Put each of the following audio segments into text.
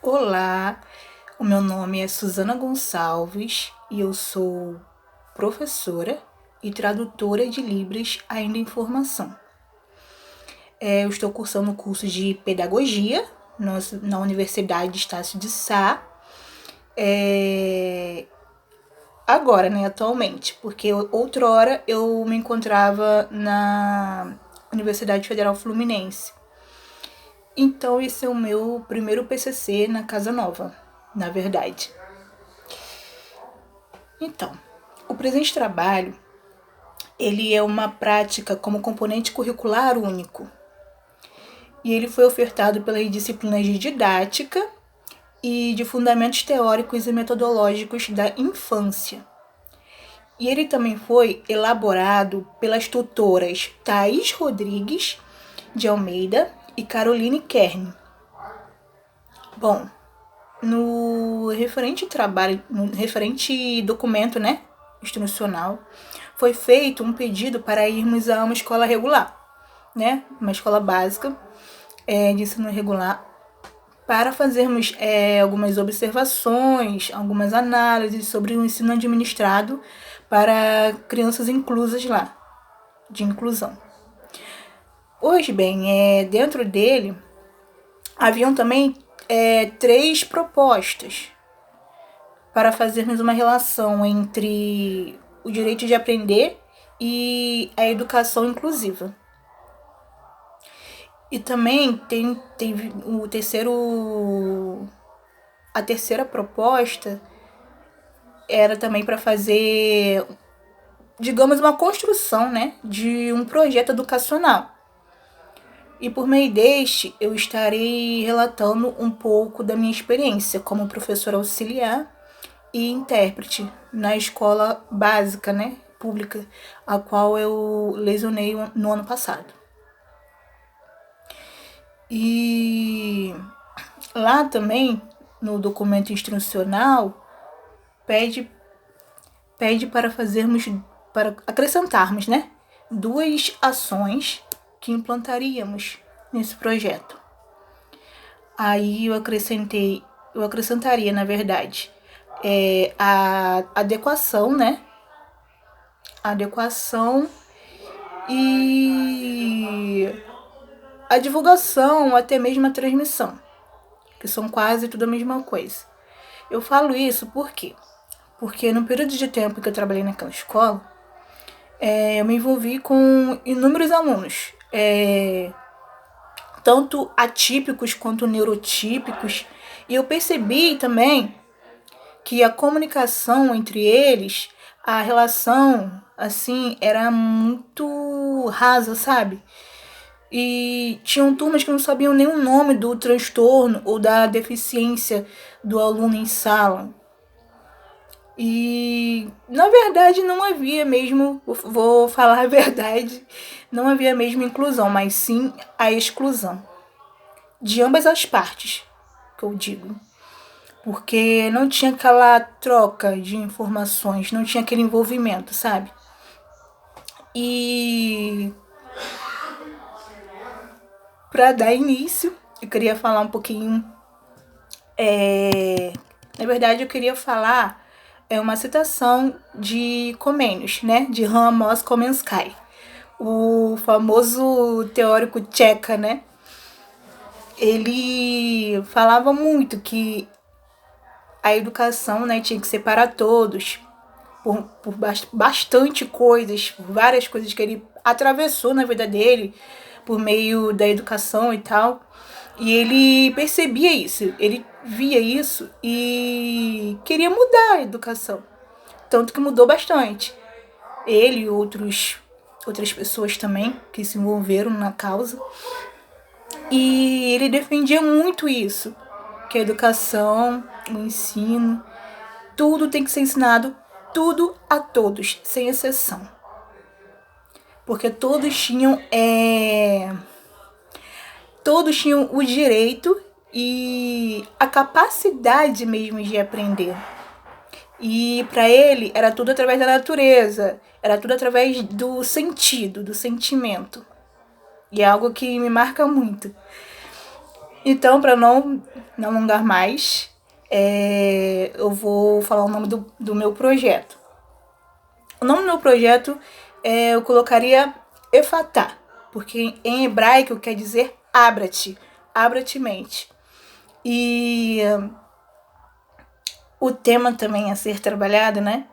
Olá, o meu nome é Suzana Gonçalves e eu sou professora e tradutora de Libras ainda em formação. Eu estou cursando o curso de Pedagogia na Universidade Estácio de Sá, agora, né, atualmente, porque outrora eu me encontrava na Universidade Federal Fluminense. Então esse é o meu primeiro PCC na Casa Nova, na verdade. Então, o presente trabalho, ele é uma prática como componente curricular único. E ele foi ofertado pelas disciplinas de didática e de fundamentos teóricos e metodológicos da infância. E ele também foi elaborado pelas tutoras Thaís Rodrigues de Almeida e Caroline Kern. Bom, no referente documento, né, instrucional, foi feito um pedido para irmos a uma escola regular, né, uma escola básica de ensino regular, para fazermos algumas observações, algumas análises sobre o ensino administrado para crianças inclusas lá, de inclusão. Pois bem, dentro dele haviam também 3 propostas para fazermos uma relação entre o direito de aprender e a educação inclusiva. E também teve a terceira proposta era também para fazer, digamos, uma construção, né, de um projeto educacional. E por meio deste, eu estarei relatando um pouco da minha experiência como professora auxiliar e intérprete na escola básica, né, pública, a qual eu lecionei no ano passado. E lá também, no documento instrucional, pede para acrescentarmos, né, 2 ações que implantaríamos nesse projeto. Aí eu acrescentaria, na verdade, a adequação, né? Adequação e a divulgação, até mesmo a transmissão, que são quase tudo a mesma coisa. Eu falo isso por quê? Porque no período de tempo que eu trabalhei naquela escola, eu me envolvi com inúmeros alunos, tanto atípicos quanto neurotípicos, e eu percebi também que a comunicação entre eles, a relação, assim, era muito rasa, sabe? E tinham turmas que não sabiam nem o nome do transtorno ou da deficiência do aluno em sala. E, na verdade, não havia mesmo, vou falar a verdade, não havia mesmo inclusão, mas sim a exclusão. De ambas as partes, que eu digo. Porque não tinha aquela troca de informações, não tinha aquele envolvimento, sabe? E para dar início, eu queria falar um pouquinho. Na verdade, eu queria falar uma citação de Comenius, né? De Amos Komenský, o famoso teórico tcheca, né? Ele falava muito que a educação, né, tinha que ser para todos, por bastante coisas, por várias coisas que ele atravessou na vida dele, por meio da educação e tal. E ele percebia isso, ele via isso e queria mudar a educação. Tanto que mudou bastante. Ele e outras pessoas também que se envolveram na causa. E ele defendia muito isso, que a educação, o ensino, tudo tem que ser ensinado, tudo a todos, sem exceção. Porque todos tinham o direito e a capacidade mesmo de aprender. E para ele era tudo através da natureza, era tudo através do sentido, do sentimento. E é algo que me marca muito. Então, para não alongar mais, eu vou falar o nome do meu projeto. O nome do meu projeto eu colocaria Efatá, porque em hebraico quer dizer abra-te, abra-te mente. E o tema também a ser trabalhado, né?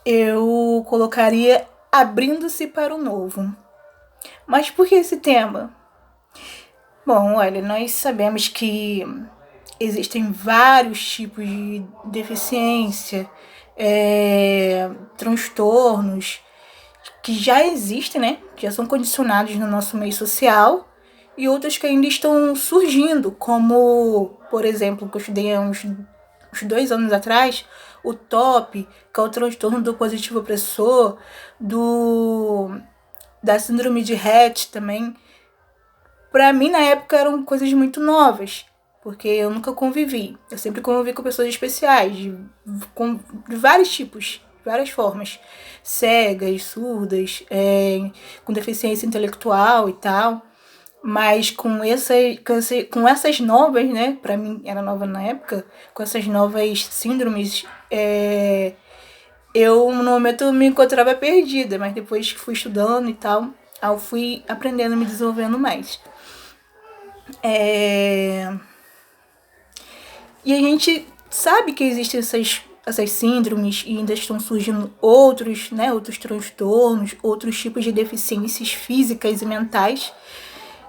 Eu colocaria abrindo-se para o novo. Mas por que esse tema? Bom, olha, nós sabemos que existem vários tipos de deficiência, transtornos que já existem, né? Que já são condicionados no nosso meio social e outros que ainda estão surgindo, como, por exemplo, que eu estudei há uns 2 anos atrás, o TOP, que é o transtorno do positivo opressor, da síndrome de Rett também. Pra mim, na época, eram coisas muito novas, porque eu nunca convivi. Eu sempre convivi com pessoas especiais, de vários tipos, várias formas. Cegas, surdas, com deficiência intelectual e tal. Mas com essas novas, né? Pra mim era nova na época, com essas novas síndromes, eu no momento me encontrava perdida, mas depois que fui estudando e tal, eu fui aprendendo, me desenvolvendo mais. E a gente sabe que existem essas síndromes e ainda estão surgindo outros, né, outros transtornos, outros tipos de deficiências físicas e mentais.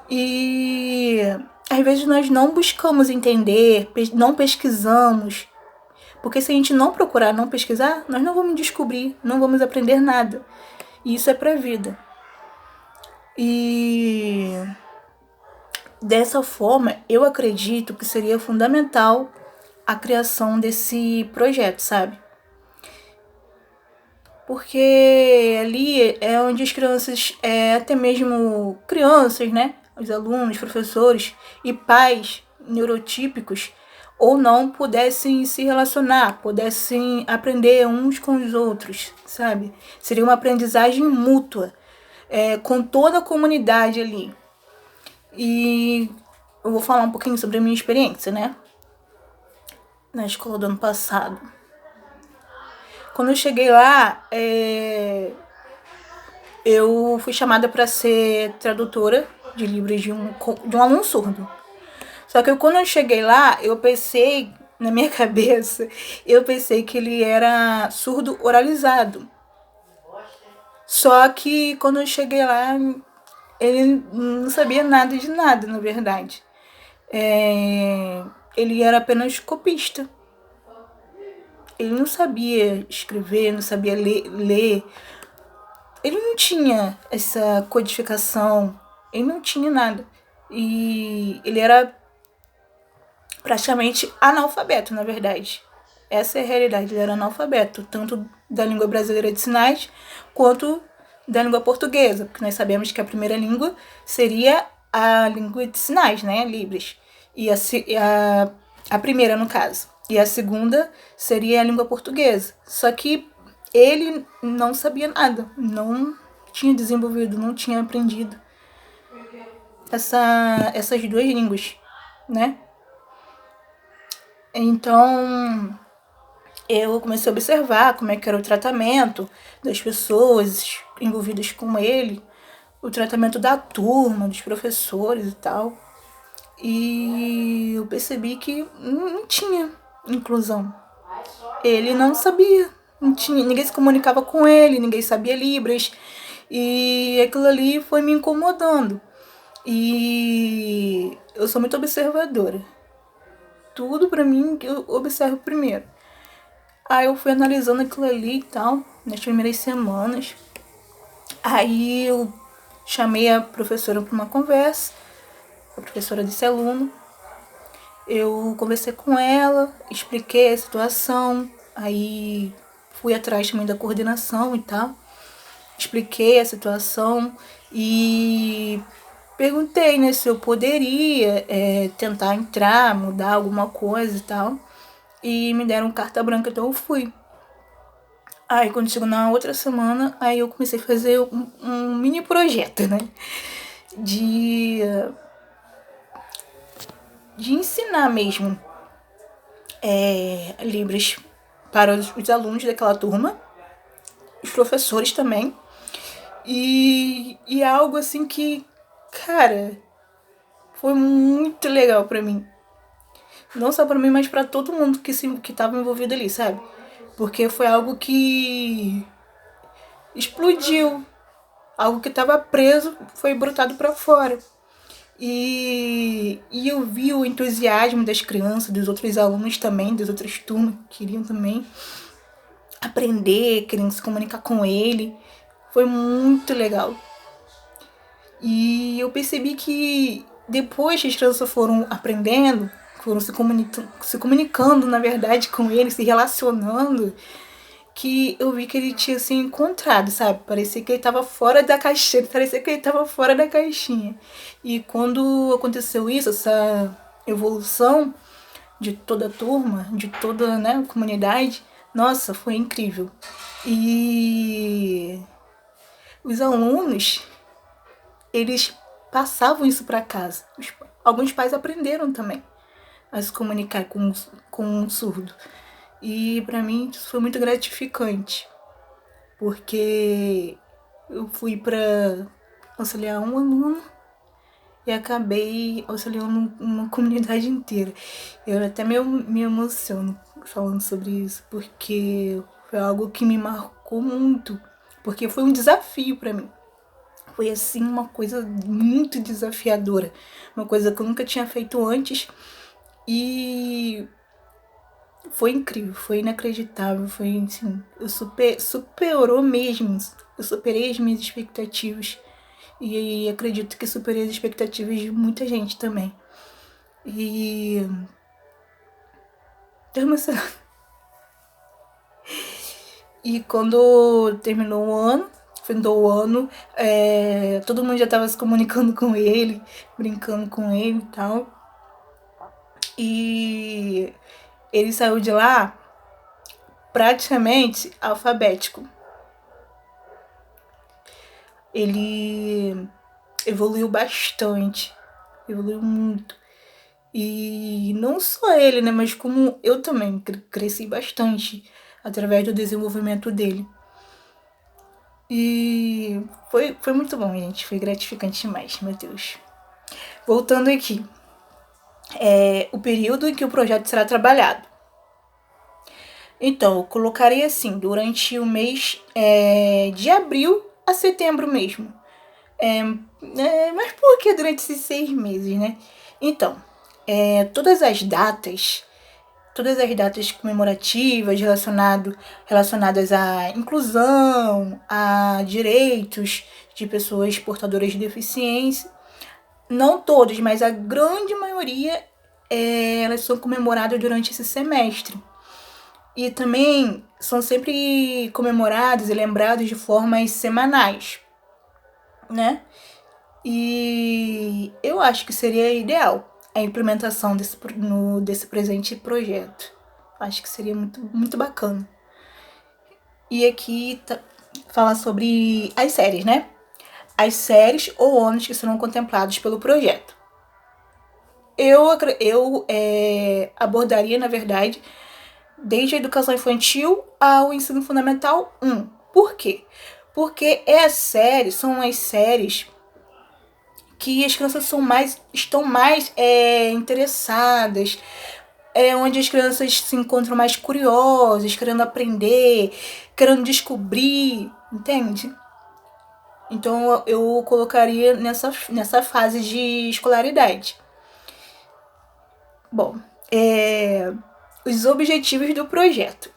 E às vezes nós não buscamos entender, não pesquisamos, porque se a gente não procurar, não pesquisar, nós não vamos descobrir, não vamos aprender nada. E isso é pra vida. E dessa forma, eu acredito que seria fundamental a criação desse projeto, sabe? Porque ali é onde as crianças, até mesmo crianças, né? Os alunos, professores e pais neurotípicos ou não pudessem se relacionar, pudessem aprender uns com os outros, sabe? Seria uma aprendizagem mútua, com toda a comunidade ali. E eu vou falar um pouquinho sobre a minha experiência, né? Na escola do ano passado. Quando eu cheguei lá, eu fui chamada para ser tradutora de livros de um aluno surdo. Só que quando eu cheguei lá, eu pensei, na minha cabeça, eu pensei que ele era surdo oralizado. Só que quando eu cheguei lá, ele não sabia nada de nada, na verdade. Ele era apenas copista. Ele não sabia escrever, não sabia ler. Ele não tinha essa codificação, ele não tinha nada. E ele era praticamente analfabeto, na verdade. Essa é a realidade, ele era analfabeto, tanto da língua brasileira de sinais, quanto da língua portuguesa, porque nós sabemos que a primeira língua seria a língua de sinais, né, Libras. E a primeira, no caso. E a segunda seria a língua portuguesa. Só que ele não sabia nada, não tinha desenvolvido, não tinha aprendido essas duas línguas, né? Então, eu comecei a observar como é que era o tratamento das pessoas envolvidas com ele, o tratamento da turma, dos professores e tal. E eu percebi que não tinha inclusão. Ele não sabia, não tinha, ninguém se comunicava com ele, ninguém sabia Libras. E aquilo ali foi me incomodando. E eu sou muito observadora. Tudo pra mim que eu observo primeiro. Aí eu fui analisando aquilo ali e tal, nas primeiras semanas. Aí eu chamei a professora para uma conversa, a professora desse aluno. Eu conversei com ela, expliquei a situação, aí fui atrás também da coordenação e tal. Expliquei a situação e perguntei, né, se eu poderia tentar entrar, mudar alguma coisa e tal. E me deram carta branca, então eu fui. Aí quando chegou na outra semana, aí eu comecei a fazer um mini projeto, né? De de ensinar mesmo Libras para os alunos daquela turma, os professores também. E é algo assim que, cara, foi muito legal pra mim. Não só pra mim, mas pra todo mundo que tava envolvido ali, sabe? Porque foi algo que explodiu. Algo que tava preso foi brotado pra fora. E eu vi o entusiasmo das crianças, dos outros alunos também, das outras turmas que queriam também aprender, querendo se comunicar com ele. Foi muito legal. E eu percebi que depois que as crianças foram aprendendo, foram se comunicando, na verdade, com ele, se relacionando, que eu vi que ele tinha se encontrado, sabe? Parecia que ele estava fora da caixinha, parecia que ele estava fora da caixinha. E quando aconteceu isso, essa evolução de toda a turma, de toda, né, a comunidade, nossa, foi incrível. E os alunos, eles passavam isso para casa. Alguns pais aprenderam também a se comunicar com um surdo. E para mim isso foi muito gratificante, porque eu fui para auxiliar um aluno e acabei auxiliando uma comunidade inteira. Eu até me emociono falando sobre isso, porque foi algo que me marcou muito, porque foi um desafio para mim. Foi assim uma coisa muito desafiadora, uma coisa que eu nunca tinha feito antes e foi incrível, foi inacreditável, foi assim, superou mesmo, eu superei as minhas expectativas e acredito que superei as expectativas de muita gente também. E tô emocionada. E quando terminou o ano, findou o ano, todo mundo já tava se comunicando com ele, brincando com ele e tal. E ele saiu de lá praticamente alfabético. Ele evoluiu bastante, evoluiu muito. E não só ele, né, mas como eu também cresci bastante através do desenvolvimento dele. E foi muito bom, gente. Foi gratificante demais, meu Deus. Voltando aqui. O período em que o projeto será trabalhado. Então, eu colocaria assim, durante o mês de abril a setembro mesmo. Mas por que durante esses 6 meses, né? Então, todas as datas comemorativas relacionadas à inclusão, a direitos de pessoas portadoras de deficiência, não todas, mas a grande maioria, elas são comemoradas durante esse semestre. E também são sempre comemorados e lembrados de formas semanais, né? E eu acho que seria ideal a implementação desse presente projeto. Acho que seria muito, muito bacana. E aqui falar sobre as séries, né? As séries ou ônus que serão contemplados pelo projeto. Eu abordaria, na verdade, desde a educação infantil ao ensino fundamental 1. Por quê? Porque são as séries que as crianças estão mais interessadas, onde as crianças se encontram mais curiosas, querendo aprender, querendo descobrir, entende? Então eu colocaria nessa fase de escolaridade. Bom, os objetivos do projeto.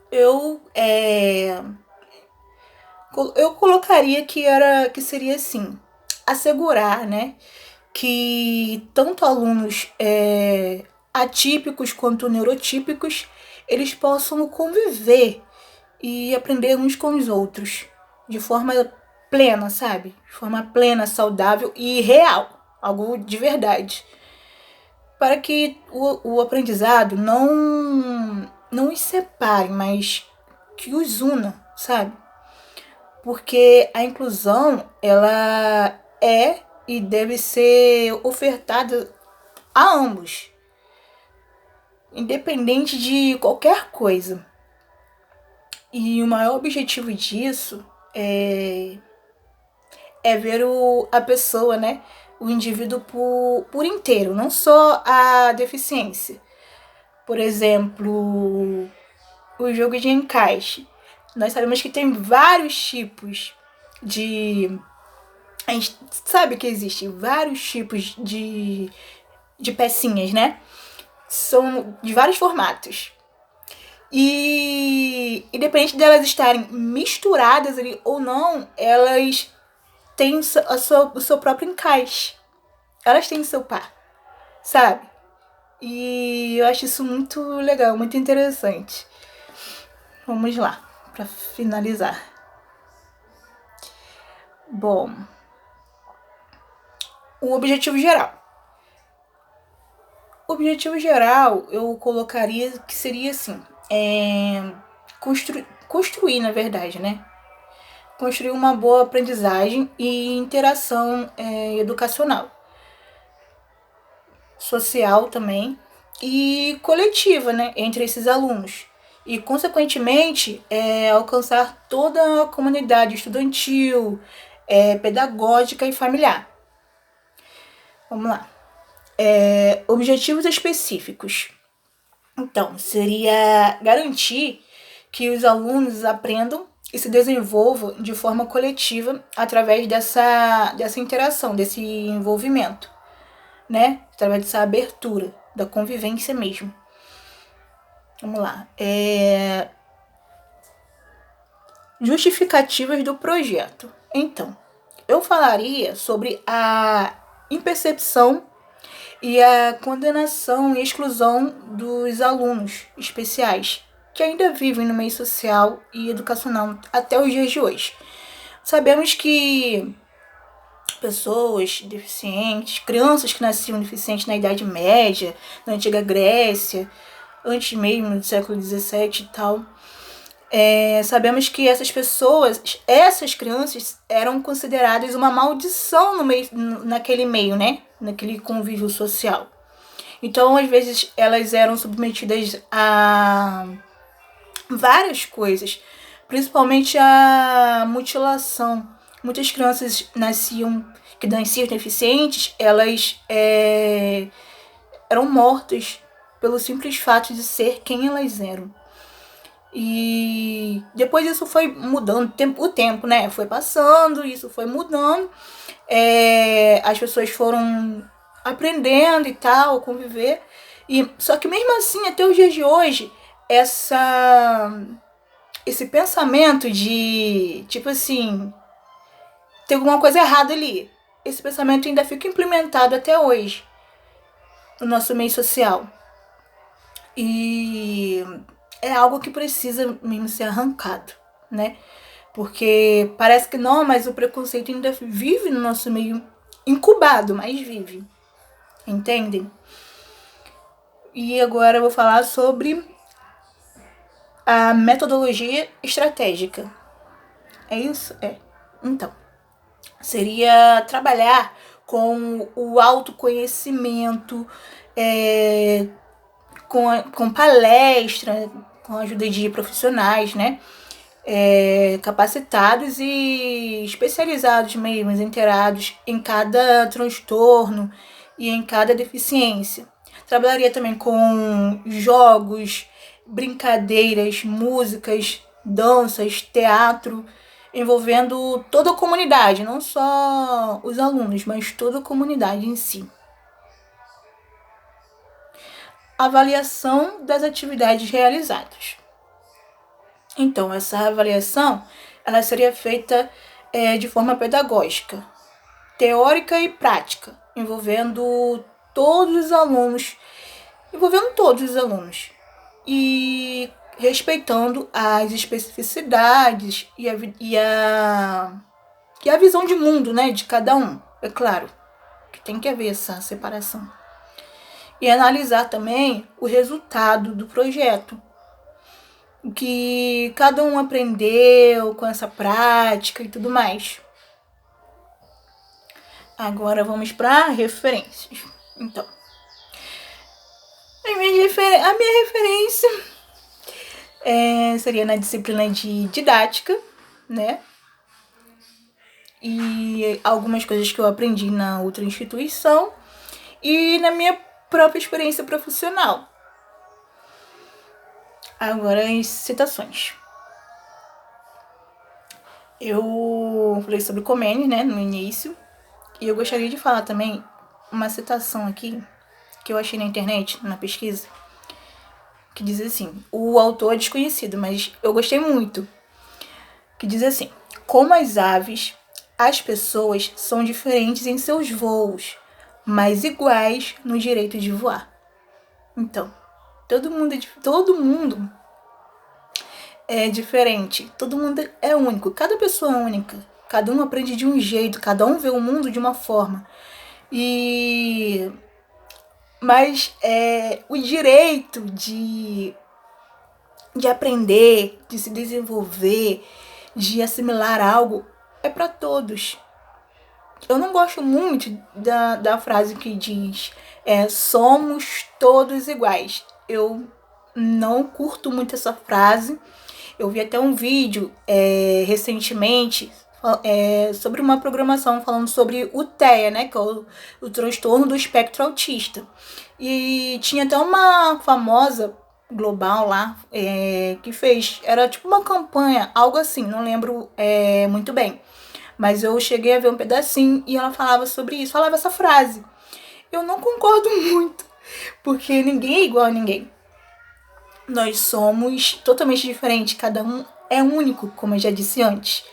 Eu colocaria que seria assim, assegurar, né, que tanto alunos atípicos quanto neurotípicos, eles possam conviver e aprender uns com os outros de forma plena, sabe? De forma plena, saudável e real, algo de verdade. Para que o aprendizado não os separe, mas que os una, sabe? Porque a inclusão, ela é e deve ser ofertada a ambos, independente de qualquer coisa. E o maior objetivo disso é ver a pessoa, né? O indivíduo por inteiro, não só a deficiência. Por exemplo, o jogo de encaixe. Nós sabemos que tem vários tipos de... A gente sabe que existem vários tipos de pecinhas, né? São de vários formatos. E independente delas estarem misturadas ali ou não, elas têm o seu próprio encaixe. Elas têm o seu par, sabe? E eu acho isso muito legal, muito interessante. Vamos lá, para finalizar. Bom, o objetivo geral. O objetivo geral eu colocaria que seria assim, construir, na verdade, né? Construir uma boa aprendizagem e interação educacional, social também, e coletiva, né, entre esses alunos. E, consequentemente, alcançar toda a comunidade estudantil, pedagógica e familiar. Vamos lá. Objetivos específicos. Então, seria garantir que os alunos aprendam e se desenvolvam de forma coletiva através dessa interação, desse envolvimento, né? Através dessa abertura, da convivência mesmo. Vamos lá. Justificativas do projeto. Então, eu falaria sobre a impercepção e a condenação e exclusão dos alunos especiais que ainda vivem no meio social e educacional até os dias de hoje. Sabemos que pessoas deficientes, crianças que nasciam deficientes na Idade Média, na Antiga Grécia, antes mesmo do século XVII e tal, sabemos que essas crianças eram consideradas uma maldição naquele meio, né? Naquele convívio social. Então, às vezes, elas eram submetidas a várias coisas, principalmente a mutilação. Muitas crianças que nasciam deficientes, elas eram mortas pelo simples fato de ser quem elas eram. E depois isso foi mudando, o tempo, né? Foi passando, isso foi mudando. As pessoas foram aprendendo e tal, a conviver. Só que mesmo assim, até os dias de hoje, esse pensamento de, tipo assim, tem alguma coisa errada ali. Esse pensamento ainda fica implementado até hoje no nosso meio social. E é algo que precisa mesmo ser arrancado, né? Porque parece que não, mas o preconceito ainda vive no nosso meio, incubado, mas vive. Entendem? E agora eu vou falar sobre a metodologia estratégica. É isso? Então, seria trabalhar com o autoconhecimento, com palestra, com a ajuda de profissionais, né? Capacitados e especializados mesmo, inteirados em cada transtorno e em cada deficiência. Trabalharia também com jogos, brincadeiras, músicas, danças, teatro, envolvendo toda a comunidade, não só os alunos, mas toda a comunidade em si. Avaliação das atividades realizadas. Então, essa avaliação ela seria feita de forma pedagógica, teórica e prática, envolvendo todos os alunos, e respeitando as especificidades e a visão de mundo, né, de cada um. É claro que tem que haver essa separação. E analisar também o resultado do projeto, o que cada um aprendeu com essa prática e tudo mais. Agora vamos para referências. Então, a minha referência seria na disciplina de didática, né? E algumas coisas que eu aprendi na outra instituição e na minha própria experiência profissional. Agora, as citações. Eu falei sobre Comênios, né, no início. E eu gostaria de falar também uma citação aqui que eu achei na internet, na pesquisa, que diz assim, o autor é desconhecido, mas eu gostei muito, que diz assim: como as aves, as pessoas são diferentes em seus voos, mas iguais no direito de voar. Então, todo mundo é diferente, todo mundo é único, cada pessoa é única, cada um aprende de um jeito, cada um vê o mundo de uma forma. Mas o direito de aprender, de se desenvolver, de assimilar algo, é para todos. Eu não gosto muito da frase que diz somos todos iguais. Eu não curto muito essa frase. Eu vi até um vídeo recentemente sobre uma programação falando sobre o TEA, né, que é o transtorno do espectro autista. E tinha até uma famosa global lá que fez, era tipo uma campanha, algo assim, não lembro muito bem. Mas eu cheguei a ver um pedacinho e ela falava sobre isso, falava essa frase. Eu não concordo muito, porque ninguém é igual a ninguém. Nós somos totalmente diferentes, cada um é único, como eu já disse antes.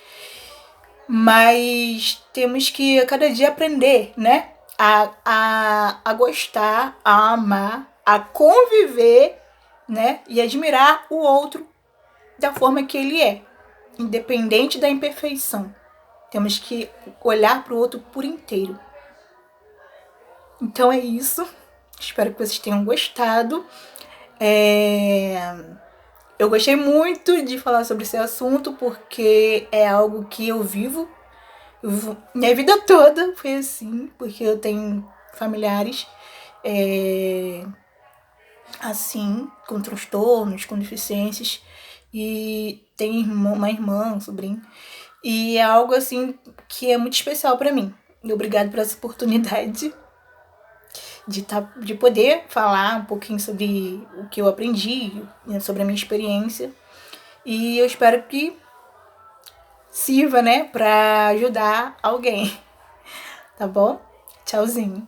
Mas temos que a cada dia aprender, né? A gostar, a amar, a conviver, né? E admirar o outro da forma que ele é, independente da imperfeição. Temos que olhar para o outro por inteiro. Então é isso. Espero que vocês tenham gostado. Eu gostei muito de falar sobre esse assunto porque é algo que eu vivo. Minha vida toda foi assim, porque eu tenho familiares assim, com transtornos, com deficiências, e tem uma irmã, um sobrinho, e é algo assim que é muito especial para mim. E obrigado por essa oportunidade de poder falar um pouquinho sobre o que eu aprendi, sobre a minha experiência. E eu espero que sirva, né, para ajudar alguém. Tá bom? Tchauzinho.